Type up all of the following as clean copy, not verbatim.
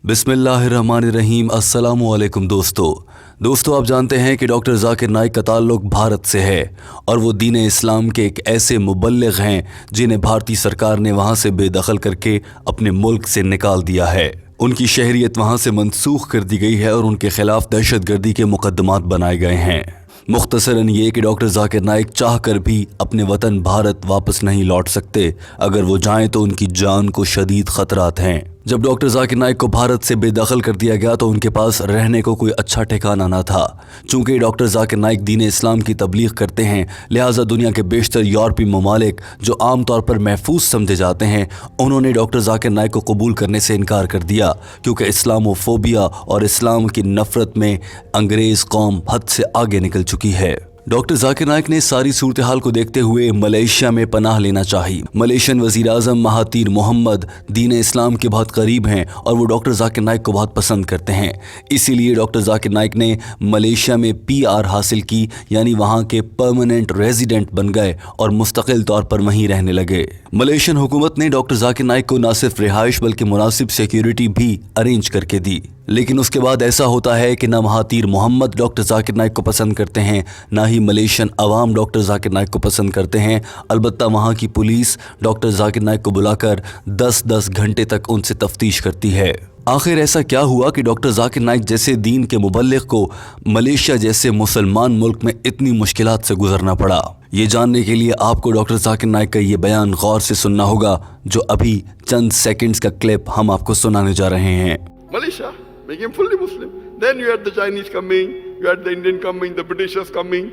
बिस्मिल्लाहिर्रहमानिर्रहीम। अस्सलामु अलैकुम दोस्तों आप जानते हैं कि डॉक्टर जाकिर नाइक का ताल्लुक भारत से है और वो दीन इस्लाम के एक ऐसे मुबल्लिग हैं जिन्हें भारतीय सरकार ने वहाँ से बेदखल करके अपने मुल्क से निकाल दिया है। उनकी शहरियत वहाँ से मनसूख कर दी गई है और उनके खिलाफ दहशतगर्दी के मुकदमात बनाए गए हैं। मुख्तसरन ये कि डॉक्टर जाकिर नाइक चाह कर भी अपने वतन भारत वापस नहीं लौट सकते। अगर वो जाएं तो उनकी जान को शदीद खतरात हैं। जब डॉक्टर जाकिर नाइक को भारत से बेदखल कर दिया गया तो उनके पास रहने को कोई अच्छा ठिकाना न था। चूँकि डॉक्टर जाकिर नाइक दीन इस्लाम की तबलीग करते हैं, लिहाजा दुनिया के बेशतर यूरोपीय ममालिक जो आम तौर पर महफूज समझे जाते हैं, उन्होंने डॉक्टर जाकिर नाइक को कबूल करने से इनकार कर दिया, क्योंकि इस्लामोफोबिया और इस्लाम की नफ़रत में अंग्रेज़ कौम हद से आगे निकल चुकी है। डॉक्टर जाकिर नाइक ने सारी सूरत हाल को देखते हुए मलेशिया में पनाह लेना चाही। मलेशियन वज़ीर आज़म महातीर मोहम्मद दीन इस्लाम के बहुत करीब हैं और वो डॉक्टर जाकिर नाइक को बहुत पसंद करते हैं। इसीलिए डॉक्टर जाकिर नाइक ने मलेशिया में PR हासिल की, यानी वहाँ के परमानेंट रेजिडेंट बन गए और मुस्तकिल तौर पर वहीं रहने लगे। मलेशियन हुकूमत ने डॉक्टर जाकिर नाइक को न सिर्फ रिहाइश बल्कि मुनासिब सिक्योरिटी भी अरेंज करके दी। लेकिन उसके बाद ऐसा होता है कि ना महातीर मोहम्मद डॉक्टर जाकिर नाइक को पसंद करते हैं, ना ही मलेशियन अवाम डॉक्टर जाकिर नाइक को पसंद करते हैं। अलबत्ता वहाँ की पुलिस डॉक्टर जाकिर नाइक को बुलाकर 10-10 घंटे तक उनसे तफ्तीश करती है। आखिर ऐसा क्या हुआ कि डॉक्टर जाकिर नाइक जैसे दीन के मुबल्लिग को मलेशिया जैसे मुसलमान मुल्क में इतनी मुश्किलात से गुजरना पड़ा? ये जानने के लिए आपको डॉक्टर जाकिर नाइक का ये बयान गौर से सुनना होगा, जो अभी चंद सेकंड्स का क्लिप हम आपको सुनाने जा रहे हैं। Malaysia became fully Muslim. Then you had the Chinese coming, you had the Indian coming, the Britishers coming.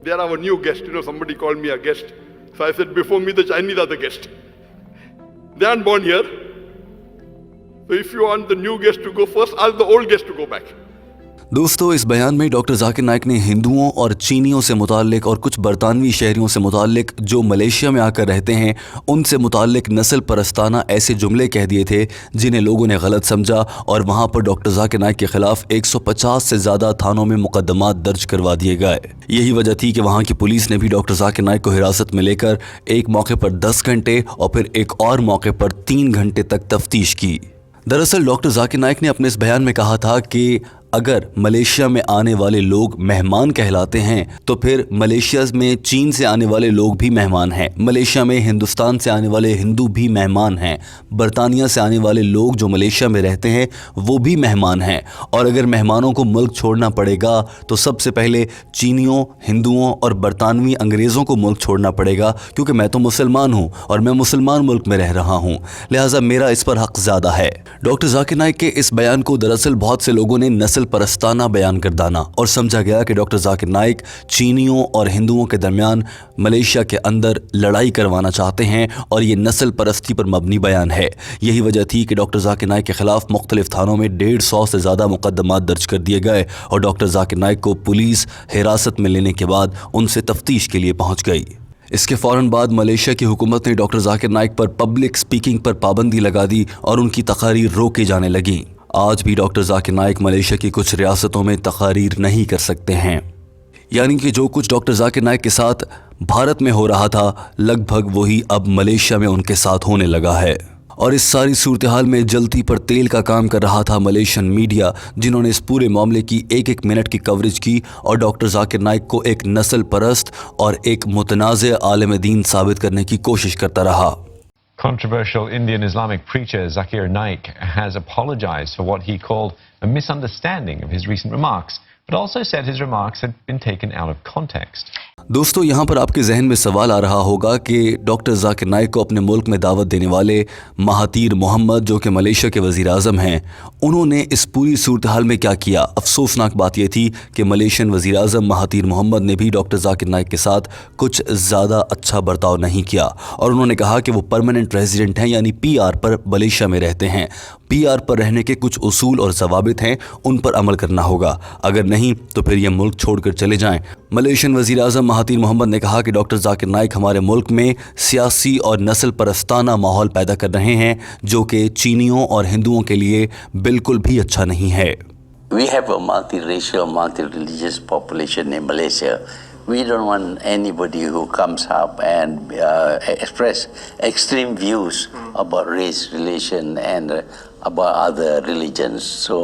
They are our new guest. Somebody called me a guest. So I said, before me, the Chinese are the guest. They aren't born here. So if you want the new guest to go first, ask the old guest to go back. दोस्तों, इस बयान में doctor Zakir Naik ने हिंदुओं और चीनियों से मुताल्लिक और कुछ बरतानवी शहरियों से मुताल्लिक जो मलेशिया में आकर रहते हैं उनसे मुताल्लिक नस्ल परस्ताना ऐसे जुमले कह दिए थे जिन्हें लोगों ने गलत समझा और वहां पर डॉक्टर जाकिर नाइक के खिलाफ 150 से ज़्यादा थानों में मुकदमात दर्ज करवा दिए गए। यही वजह थी कि वहाँ की पुलिस ने भी डॉक्टर जाकिर नाइक को हिरासत में लेकर एक मौके पर 10 घंटे और फिर एक और मौके पर 3 घंटे तक तफ्तीश की। दरअसल डॉक्टर जाकिर नाइक ने अपने इस बयान में कहा था कि अगर मलेशिया में आने वाले लोग मेहमान कहलाते हैं तो फिर मलेशिया में चीन से आने वाले लोग भी मेहमान हैं, मलेशिया में हिंदुस्तान से आने वाले हिंदू भी मेहमान हैं, बरतानिया से आने वाले लोग जो मलेशिया में रहते हैं वो भी मेहमान हैं, और अगर मेहमानों को मुल्क छोड़ना पड़ेगा तो सबसे पहले चीनियों, हिंदुओं और बरतानवी अंग्रेज़ों को मुल्क छोड़ना पड़ेगा, क्योंकि मैं तो मुसलमान हूँ और मैं मुसलमान मुल्क में रह रहा हूँ, लिहाजा मेरा इस पर हक़ ज़्यादा है। डॉक्टर जाकिर नाइक के इस बयान को दरअसल बहुत से लोगों ने नस्ल परस्ताना बयान कर दाना और समझा गया कि डॉक्टर जाकिर नाइक चीनियों और हिंदुओं के दरमियान मलेशिया के अंदर लड़ाई करवाना चाहते हैं और ये नस्ल परस्ती पर मबनी बयान है। यही वजह थी कि डॉक्टर जाकिर नाइक के खिलाफ मुख्तलिफ थानों में 150 से ज़्यादा मुकदमात दर्ज कर दिए गए और डॉक्टर जाकिर नाइक को पुलिस हिरासत में लेने के बाद उनसे तफ्तीश के लिए पहुँच गई। इसके फ़ौरन बाद मलेशिया की हुकूमत ने डॉक्टर जाकिर नाइक पर पब्लिक स्पीकिंग पर पाबंदी लगा दी और उनकी तकारीर रोकी जाने लगी। आज भी डॉक्टर जाकिर नाइक मलेशिया की कुछ रियासतों में तकारीर नहीं कर सकते हैं, यानी कि जो कुछ डॉक्टर जाकिर नाइक के साथ भारत में हो रहा था लगभग वही अब मलेशिया में उनके साथ होने लगा है। और इस सारी सूरत हाल में जलती पर तेल का काम कर रहा था मलेशियन मीडिया, जिन्होंने इस पूरे मामले की एक मिनट की कवरेज की और डॉक्टर जाकिर नाइक को एक नस्ल परस्त और एक मुतनाज़ आलिम दीन साबित करने की कोशिश करता रहा। Controversial Indian Islamic preacher Zakir Naik has apologized for what he called a misunderstanding of his recent remarks, but also said his remarks had been taken out of context. दोस्तों, यहाँ पर आपके जहन में सवाल आ रहा होगा कि डॉक्टर जाकिर नाइक को अपने मुल्क में दावत देने वाले महातीर मोहम्मद, जो कि मलेशिया के वज़ीर आज़म हैं, उन्होंने इस पूरी सूरत हाल में क्या किया। अफसोसनाक बात यह थी कि मलेशियन वज़ीर आज़म महातीर मोहम्मद ने भी डॉक्टर जाकिर नाइक के साथ कुछ ज़्यादा अच्छा बर्ताव नहीं किया और उन्होंने कहा कि वो परमानेंट रेजिडेंट हैं, यानी PR पर मलेशिया में रहते हैं। PR पर रहने के कुछ उसूल और ज़वाबित हैं, उन पर अमल करना होगा, अगर नहीं तो फिर ये मुल्क छोड़कर चले जाएं। मलेशियन वज़ीर आज़म महातीर मोहम्मद ने कहा कि डॉक्टर जाकिर नाइक हमारे मुल्क में सियासी और नस्ल परस्ताना माहौल पैदा कर रहे हैं, जो कि चीनियों और हिंदुओं के लिए बिल्कुल भी अच्छा नहीं है। We have a multiracial, multi-religious population in Malaysia. We don't want anybody who comes up and express extreme views about race relation and about other religions. So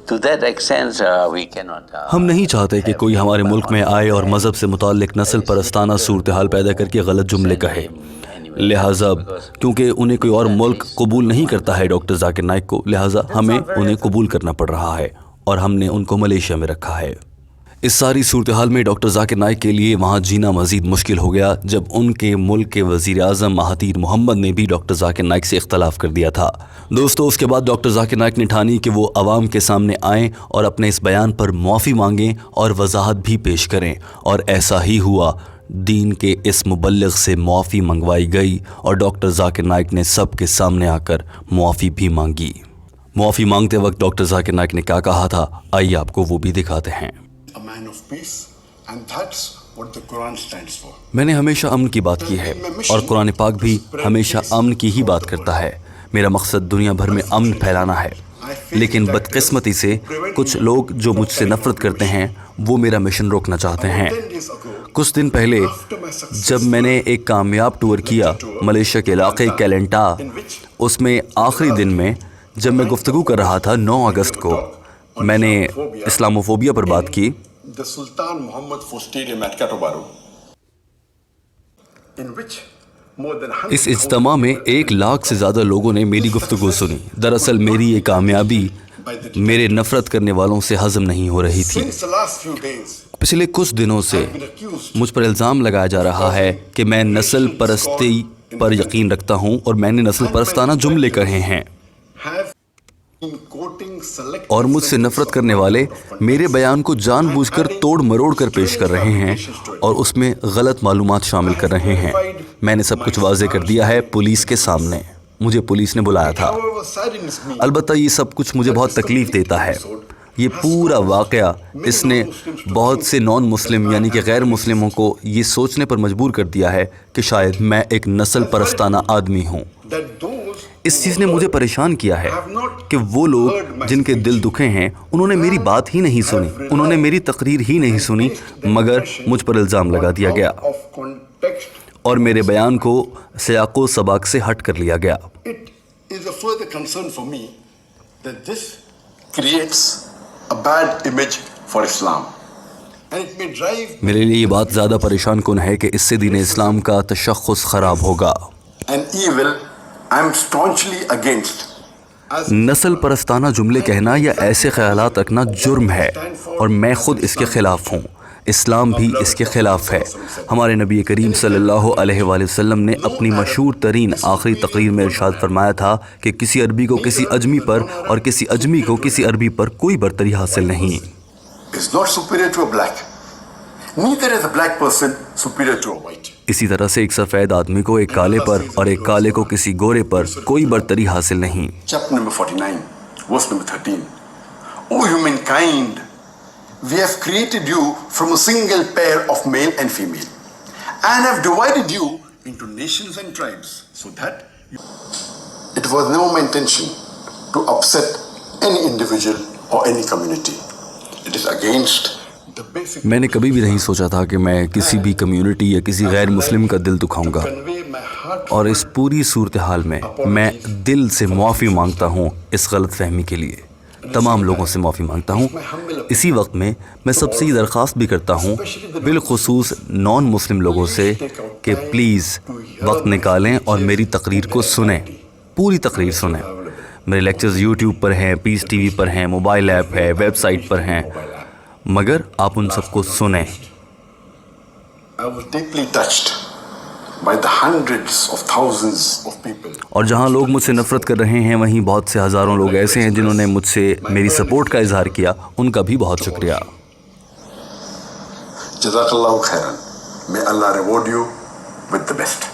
to that extent, we cannot. ہم نہیں چاہتے کہ کوئی ہمارے ملک میں آئے اور مذہب سے متعلق نسل پرستانہ صورتحال پیدا کر کے غلط جملے کہے. لہٰذا کیونکہ انہیں کوئی اور ملک قبول نہیں کرتا ہے ڈاکٹر ذاکر نائک کو، لہٰذا ہمیں انہیں قبول کرنا پڑ رہا ہے اور ہم نے ان کو ملیشیا میں رکھا ہے. اس ساری صورتحال میں ڈاکٹر ذاکر نائک کے لیے وہاں جینا مزید مشکل ہو گیا جب ان کے ملک کے وزیر اعظم مہاتیر محمد نے بھی ڈاکٹر ذاکر نائک سے اختلاف کر دیا تھا. دوستو، اس کے بعد ڈاکٹر ذاکر نائک نے ٹھانی کہ وہ عوام کے سامنے آئیں اور اپنے اس بیان پر معافی مانگیں اور وضاحت بھی پیش کریں، اور ایسا ہی ہوا. دین کے اس مبلغ سے معافی منگوائی گئی اور ڈاکٹر ذاکر نائک نے سب کے سامنے آ کر معافی بھی مانگی. معافی مانگتے وقت ڈاکٹر ذاکر نائک نے کیا کہا تھا، آئیے آپ کو وہ بھی دکھاتے ہیں. A man of peace, and that's what the Quran stands for. میں نے ہمیشہ امن کی بات کی ہے اور قرآن پاک بھی ہمیشہ امن کی ہی بات کرتا ہے. میرا مقصد دنیا بھر میں امن پھیلانا ہے، لیکن بدقسمتی سے کچھ لوگ جو مجھ سے نفرت کرتے ہیں وہ میرا مشن روکنا چاہتے ہیں. کچھ دن پہلے جب میں نے ایک کامیاب ٹور کیا ملیشیا کے علاقے کیلنٹا، اس میں آخری دن میں جب میں گفتگو کر رہا تھا 9 اگست کو، میں نے اسلاموفوبیا پر بات کی. The Sultan Muhammad IV Stadium at Katobaru, in which more than 100 اس اجتماع میں 1 لاکھ سے زیادہ لوگوں نے میری گفتگو سنی. دراصل میری یہ کامیابی میرے نفرت کرنے والوں سے ہضم نہیں ہو رہی تھی. since the last few days پچھلے کچھ دنوں سے مجھ پر الزام لگایا جا رہا ہے کہ میں نسل پرستی پر یقین رکھتا ہوں اور میں نے نسل پرستانہ جملے کہے ہیں، have been quoting select اور مجھ سے نفرت کرنے والے میرے بیان کو جان بوجھ کر توڑ مروڑ کر پیش کر رہے ہیں اور اس میں غلط معلومات شامل کر رہے ہیں. میں نے سب کچھ واضح کر دیا ہے پولیس کے سامنے. مجھے پولیس نے بلایا تھا. However, saddens me البتہ یہ سب کچھ مجھے بہت تکلیف دیتا ہے. یہ پورا واقعہ اس نے بہت سے نان مسلم یعنی کہ غیر مسلموں کو یہ سوچنے پر مجبور کر دیا ہے کہ شاید میں ایک نسل پرستانہ آدمی ہوں. that those اس چیز نے مجھے پریشان کیا ہے کہ وہ لوگ جن کے دل دکھے ہیں انہوں نے میری بات ہی نہیں سنی، انہوں نے میری تقریر ہی نہیں سنی، مگر مجھ پر الزام لگا دیا گیا of context, اور میرے بیان کو سیاق و سباق سے ہٹ کر لیا گیا. it is a further concern for me that this creates a bad image for Islam, and it may drive میرے لیے یہ بات زیادہ پریشان کن ہے کہ اس سے دین اسلام کا تشخص خراب ہوگا. an evil I am staunchly against. As نسل پرستانہ جملے کہنا یا ایسے خیالات رکھنا جرم ہے اور میں خود اس کے خلاف ہوں. اسلام بھی اس کے خلاف ہے. ہمارے نبی کریم صلی اللہ علیہ وآلہ وسلم نے اپنی مشہور ترین آخری تقریر میں ارشاد فرمایا تھا کہ کسی عربی کو کسی اجمی پر اور کسی اجمی کو کسی عربی پر کوئی برتری حاصل نہیں. is not superior to a black. Neither is a black person superior to a white. اسی طرح سے ایک سفید آدمی کو ایک کالے پر اور ایک کالے کو کسی گورے پر کوئی برتری حاصل نہیں. Chapter number 49, verse number 13. O humankind, we have created you from a single pair of male and female, and have divided you into nations and tribes, so that it was never my intention to upset any individual or any community. It is against the basic. میں نے کبھی بھی نہیں سوچا تھا کہ میں کسی بھی کمیونٹی یا کسی غیر مسلم کا دل دکھاؤں گا، Convey my heart. اور اس پوری صورتحال میں دل سے معافی مانگتا ہوں اس غلط فہمی کے لیے. تمام لوگوں سے معافی مانگتا ہوں. اسی وقت میں سب سے یہ درخواست بھی کرتا ہوں بالخصوص نان مسلم لوگوں سے کہ پلیز وقت نکالیں اور میری تقریر کو سنیں، پوری تقریر سنیں. میرے لیکچرز یوٹیوب پر ہیں، پیس ٹی وی پر ہیں، موبائل ایپ ہے، ویب سائٹ پر ہیں، مگر آپ ان سب کو سنیں. I was deeply touched by the hundreds of thousands of people. اور جہاں لوگ مجھ سے نفرت کر رہے ہیں وہیں بہت سے ہزاروں لوگ ایسے ہیں جنہوں نے مجھ سے میری سپورٹ کا اظہار کیا. ان کا بھی بہت شکریہ. Jazakallahu khairan. May Allah reward you with the best.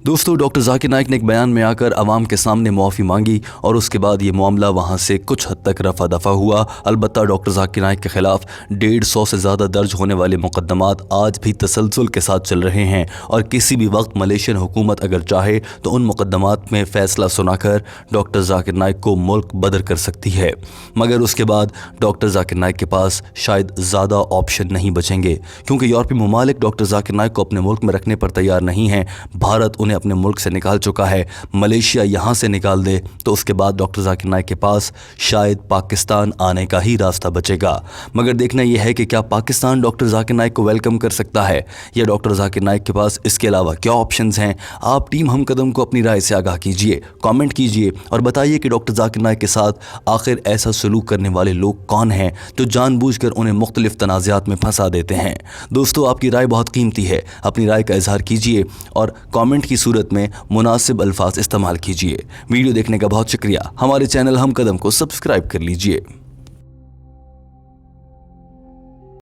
دوستو، ڈاکٹر ذاکر نائک نے ایک بیان میں آ کر عوام کے سامنے معافی مانگی اور اس کے بعد یہ معاملہ وہاں سے کچھ حد تک رفع دفع ہوا. البتہ ڈاکٹر ذاکر نائک کے خلاف 150 سے زیادہ درج ہونے والے مقدمات آج بھی تسلسل کے ساتھ چل رہے ہیں اور کسی بھی وقت ملیشین حکومت اگر چاہے تو ان مقدمات میں فیصلہ سنا کر ڈاکٹر ذاکر نائک کو ملک بدر کر سکتی ہے. مگر اس کے بعد ڈاکٹر ذاکر نائک کے پاس شاید زیادہ آپشن نہیں بچیں گے، کیونکہ یورپی ممالک ڈاکٹر ذاکر نائک کو اپنے ملک میں رکھنے پر تیار نہیں ہیں. بھارت انہیں उन्हें अपने मुल्क से निकाल चुका है, मलेशिया यहाँ से निकाल दे तो उसके बाद डॉक्टर जाकिर नाइक के पास शायद पाकिस्तान आने का ही रास्ता बचेगा। मगर देखना यह है कि क्या पाकिस्तान डॉक्टर जाकिर नाइक को वेलकम कर सकता है या डॉक्टर जाकिर नाइक के पास इसके अलावा क्या ऑप्शंस हैं। आप टीम हम कदम को अपनी राय से आगाह कीजिए, कमेंट कीजिए और बताइए कि डॉक्टर जाकिर नाइक के साथ आखिर ऐसा सलूक करने वाले लोग कौन हैं जो जानबूझकर उन्हें मुख्तलिफ तनाज़ात में फंसा देते हैं। दोस्तों, आपकी राय बहुत कीमती है, अपनी राय का इजहार कीजिए और कमेंट की सूरत में मुनासिब अल्फाज इस्तेमाल कीजिए। वीडियो देखने का बहुत शुक्रिया। हमारे चैनल हम कदम को सब्सक्राइब कर लीजिए।